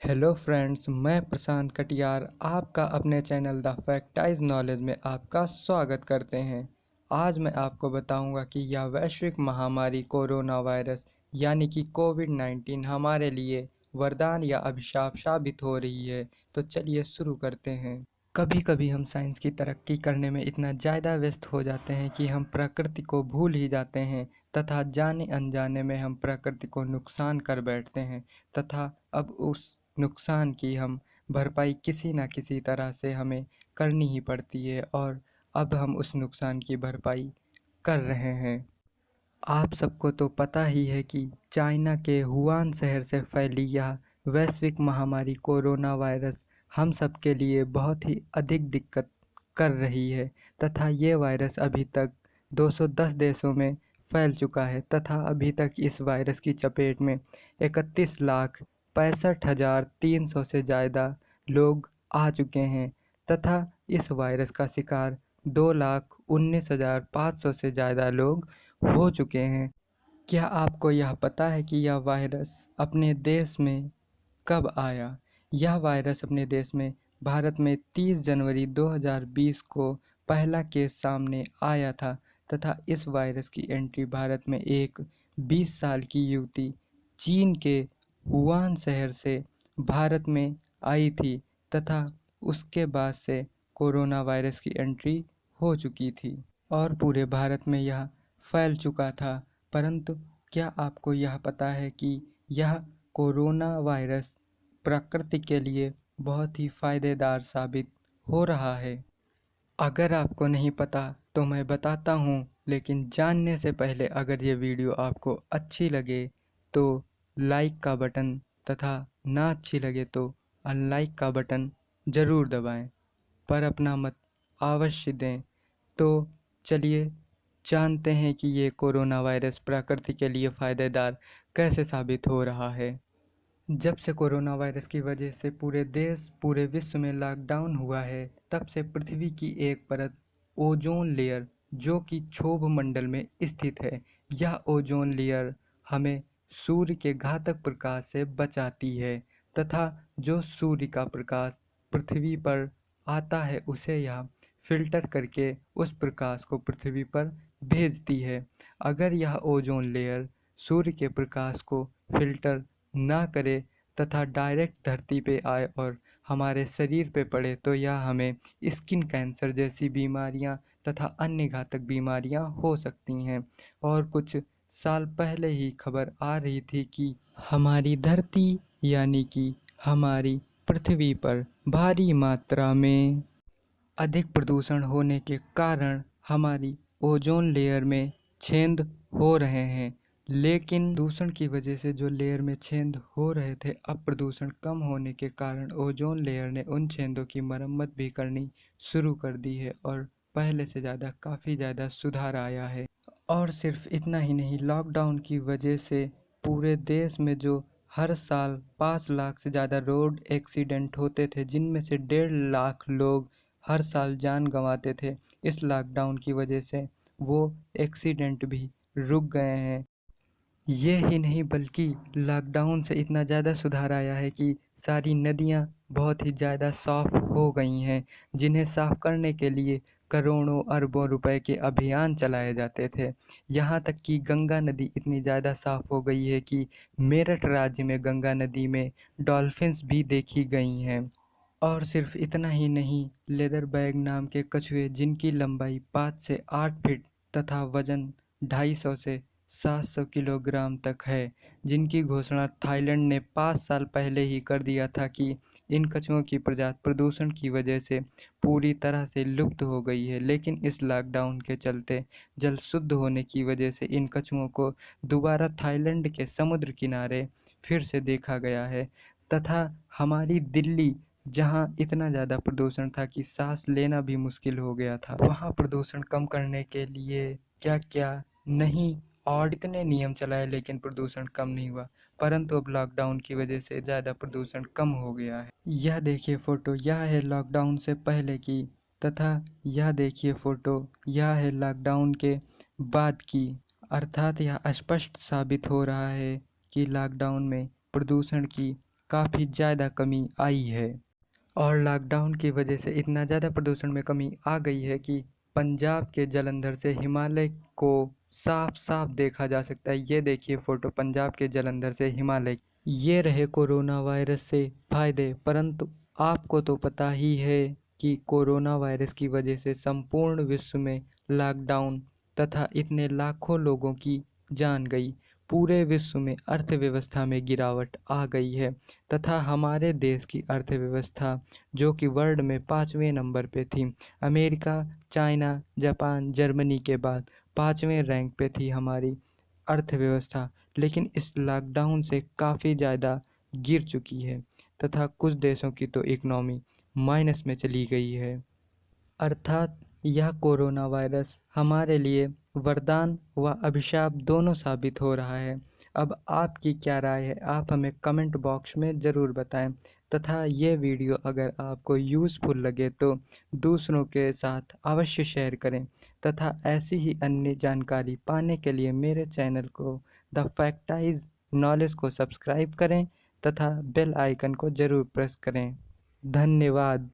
Hello friends, मैं प्रशांत कटियार आपका अपने चैनल द फैक्टाइज नॉलेज में आपका स्वागत करते हैं। आज मैं आपको बताऊंगा कि यह वैश्विक महामारी कोरोना वायरस यानी कि कोविड-19 हमारे लिए वरदान या अभिशाप साबित हो रही है। तो चलिए शुरू करते हैं। कभी कभी हम साइंस की तरक्की करने में इतना ज़्यादा व्यस्त हो जाते हैं कि हम प्रकृति को भूल ही जाते हैं तथा जाने अनजाने में हम प्रकृति को नुकसान कर बैठते हैं तथा अब उस नुकसान की हम भरपाई किसी न किसी तरह से हमें करनी ही पड़ती है और अब हम उस नुकसान की भरपाई कर रहे हैं। आप सबको तो पता ही है कि चाइना के वुहान शहर से फैली यह वैश्विक महामारी कोरोना वायरस हम सब के लिए बहुत ही अधिक दिक्कत कर रही है तथा ये वायरस अभी तक 210 देशों में फैल चुका है तथा अभी तक इस वायरस की चपेट में 31,65,300 से ज़्यादा लोग आ चुके हैं तथा इस वायरस का शिकार 2,19,500 से ज़्यादा लोग हो चुके हैं। क्या आपको यह पता है कि यह वायरस अपने देश में कब आया? यह वायरस अपने देश में भारत में 30 जनवरी 2020 को पहला केस सामने आया था तथा इस वायरस की एंट्री भारत में एक 20 साल की युवती चीन के वुहान शहर से भारत में आई थी तथा उसके बाद से कोरोना वायरस की एंट्री हो चुकी थी और पूरे भारत में यह फैल चुका था। परंतु क्या आपको यह पता है कि यह कोरोना वायरस प्रकृति के लिए बहुत ही फायदेदार साबित हो रहा है? अगर आपको नहीं पता तो मैं बताता हूँ, लेकिन जानने से पहले अगर ये वीडियो आपको अच्छी लगे तो लाइक का बटन तथा ना अच्छी लगे तो अनलाइक का बटन ज़रूर दबाएं, पर अपना मत अवश्य दें। तो चलिए जानते हैं कि ये कोरोना वायरस प्रकृति के लिए फ़ायदेदार कैसे साबित हो रहा है। जब से कोरोना वायरस की वजह से पूरे देश पूरे विश्व में लॉकडाउन हुआ है, तब से पृथ्वी की एक परत ओजोन लेयर जो कि क्षोभ मंडल में स्थित है, यह ओजोन लेयर हमें सूर्य के घातक प्रकाश से बचाती है तथा जो सूर्य का प्रकाश पृथ्वी पर आता है उसे यह फिल्टर करके उस प्रकाश को पृथ्वी पर भेजती है। अगर यह ओजोन लेयर सूर्य के प्रकाश को फिल्टर ना करे तथा डायरेक्ट धरती पे आए और हमारे शरीर पे पड़े तो यह हमें स्किन कैंसर जैसी बीमारियां तथा अन्य घातक बीमारियां हो सकती हैं। और कुछ साल पहले ही खबर आ रही थी कि हमारी धरती यानी कि हमारी पृथ्वी पर भारी मात्रा में अधिक प्रदूषण होने के कारण हमारी ओजोन लेयर में छेद हो रहे हैं। लेकिन प्रदूषण की वजह से जो लेयर में छेद हो रहे थे, अब प्रदूषण कम होने के कारण ओजोन लेयर ने उन छेदों की मरम्मत भी करनी शुरू कर दी है और पहले से ज़्यादा काफ़ी ज़्यादा सुधार आया है। और सिर्फ इतना ही नहीं, लॉकडाउन की वजह से पूरे देश में जो हर साल 5 लाख से ज़्यादा रोड एक्सीडेंट होते थे, जिनमें से 1.5 लाख लोग हर साल जान गंवाते थे, इस लॉकडाउन की वजह से वो एक्सीडेंट भी रुक गए हैं। ये ही नहीं बल्कि लॉकडाउन से इतना ज़्यादा सुधार आया है कि सारी नदियाँ बहुत ही ज़्यादा साफ़ हो गई हैं, जिन्हें साफ़ करने के लिए करोड़ों अरबों रुपए के अभियान चलाए जाते थे। यहाँ तक कि गंगा नदी इतनी ज़्यादा साफ़ हो गई है कि मेरठ राज्य में गंगा नदी में डॉल्फिन्स भी देखी गई हैं। और सिर्फ इतना ही नहीं, लेदर बैग नाम के कछुए जिनकी लंबाई 5 से 8 फीट तथा वजन 250 से 700 किलोग्राम तक है, जिनकी घोषणा थाईलैंड ने 5 साल पहले ही कर दिया था कि इन कछुओं की प्रजाति प्रदूषण की वजह से पूरी तरह से लुप्त हो गई है। लेकिन इस लॉकडाउन के चलते जल शुद्ध होने की वजह से इन कछुओं को दोबारा थाईलैंड के समुद्र किनारे फिर से देखा गया है तथा हमारी दिल्ली, जहाँ इतना ज़्यादा प्रदूषण था कि सांस लेना भी मुश्किल हो गया था, वहाँ प्रदूषण कम करने के लिए क्या क्या नहीं और इतने नियम चलाए, लेकिन प्रदूषण कम नहीं हुआ। परंतु अब लॉकडाउन की वजह से ज़्यादा प्रदूषण कम हो गया है। यह देखिए फ़ोटो, यह है लॉकडाउन से पहले की तथा यह देखिए फ़ोटो, यह है लॉकडाउन के बाद की। अर्थात यह स्पष्ट साबित हो रहा है कि लॉकडाउन में प्रदूषण की काफ़ी ज़्यादा कमी आई है। और लॉकडाउन की वजह से इतना ज़्यादा प्रदूषण में कमी आ गई है कि पंजाब के जालंधर से हिमालय को साफ साफ देखा जा सकता है। ये देखिए फ़ोटो पंजाब के जालंधर से हिमालय। ये रहे कोरोना वायरस से फायदे, परंतु आपको तो पता ही है कि कोरोना वायरस की वजह से संपूर्ण विश्व में लॉकडाउन तथा इतने लाखों लोगों की जान गई। पूरे विश्व में अर्थव्यवस्था में गिरावट आ गई है तथा हमारे देश की अर्थव्यवस्था, जो कि वर्ल्ड में 5वें नंबर पे थी, अमेरिका, चाइना, जापान, जर्मनी के बाद 5वें रैंक पे थी हमारी अर्थव्यवस्था, लेकिन इस लॉकडाउन से काफ़ी ज़्यादा गिर चुकी है तथा कुछ देशों की तो इकनॉमी माइनस में चली गई है। अर्थात यह कोरोना वायरस हमारे लिए वरदान व अभिशाप दोनों साबित हो रहा है। अब आपकी क्या राय है, आप हमें कमेंट बॉक्स में ज़रूर बताएं तथा ये वीडियो अगर आपको यूज़फुल लगे तो दूसरों के साथ अवश्य शेयर करें तथा ऐसी ही अन्य जानकारी पाने के लिए मेरे चैनल को द फैक्टाइज नॉलेज को सब्सक्राइब करें तथा बेल आइकन को ज़रूर प्रेस करें। धन्यवाद।